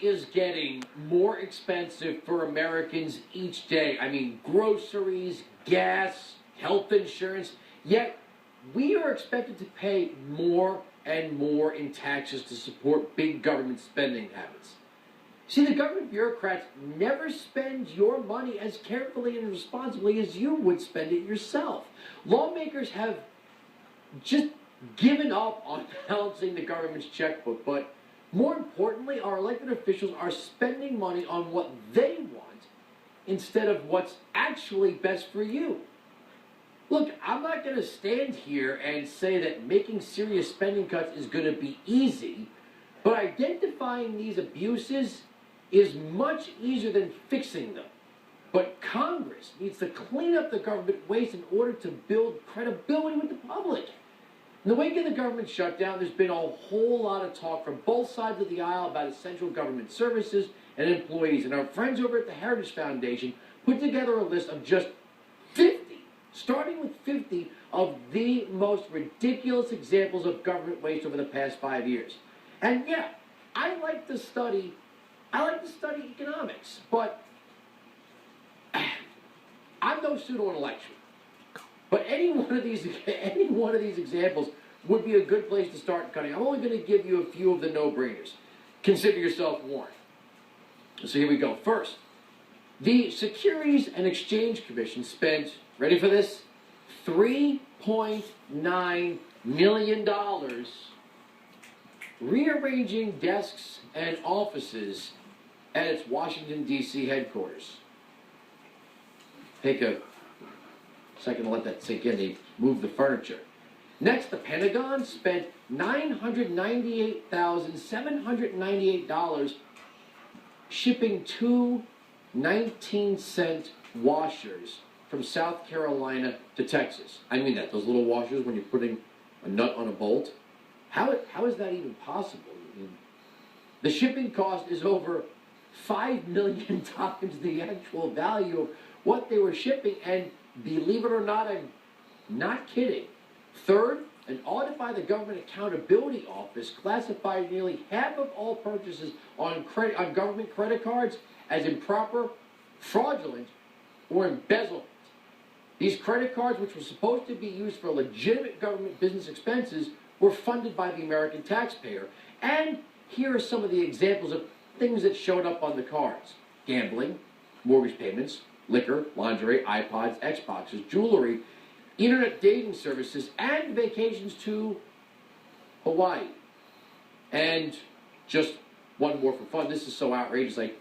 is getting more expensive for Americans each day. I mean, groceries, gas, health insurance, yet we are expected to pay more and more in taxes to support big government spending habits. See, the government bureaucrats never spend your money as carefully and responsibly as you would spend it yourself. Lawmakers have just given up on balancing the government's checkbook, but more importantly, our elected officials are spending money on what they want instead of what's actually best for you. Look, I'm not going to stand here and say that making serious spending cuts is going to be easy, but identifying these abuses is much easier than fixing them. But Congress needs to clean up the government waste in order to build credibility with the public. In the wake of the government shutdown, there's been a whole lot of talk from both sides of the aisle about essential government services and employees. And our friends over at the Heritage Foundation put together a list of just 50, starting with 50, of the most ridiculous examples of government waste over the past 5 years. And yeah, I like to study economics, but I'm no pseudo-intellectual. But any one of these examples would be a good place to start cutting. I'm only going to give you a few of the no-brainers. Consider yourself warned. So here we go. First, the Securities and Exchange Commission spent, ready for this, $3.9 million rearranging desks and offices at its Washington, D.C. headquarters. Take a second to let that sink in. They moved the furniture. Next, the Pentagon spent $998,798 shipping two 19-cent washers from South Carolina to Texas. I mean that, those little washers when you're putting a nut on a bolt. How is that even possible? I mean, the shipping cost is over 5 million times the actual value of what they were shipping, and believe it or not, I'm not kidding. Third, an audit by the Government Accountability Office classified nearly half of all purchases on government credit cards as improper, fraudulent, or embezzlement. These credit cards, which were supposed to be used for legitimate government business expenses, were funded by the American taxpayer. And here are some of the examples of things that showed up on the cards: gambling, mortgage payments, liquor, lingerie, iPods, Xboxes, jewelry, internet dating services, and vacations to Hawaii. And just one more for fun. This is so outrageous, I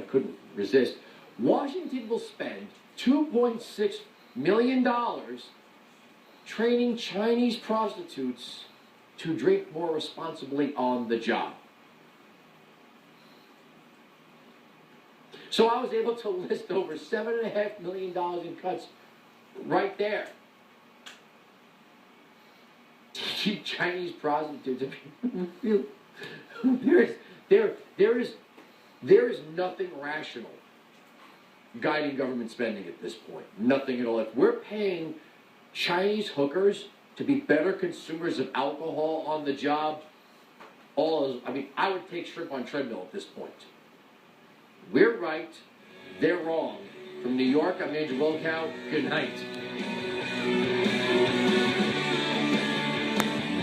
couldn't resist. Washington will spend $2.6 million training Chinese prostitutes to drink more responsibly on the job. So I was able to list over $7.5 million in cuts right there. Cheap Chinese prostitutes. There is nothing rational guiding government spending at this point. Nothing at all. If we're paying Chinese hookers to be better consumers of alcohol on the job, I would take shrimp on treadmill at this point. We're right, they're wrong. From New York, I'm Andrew Wilkow. Good night.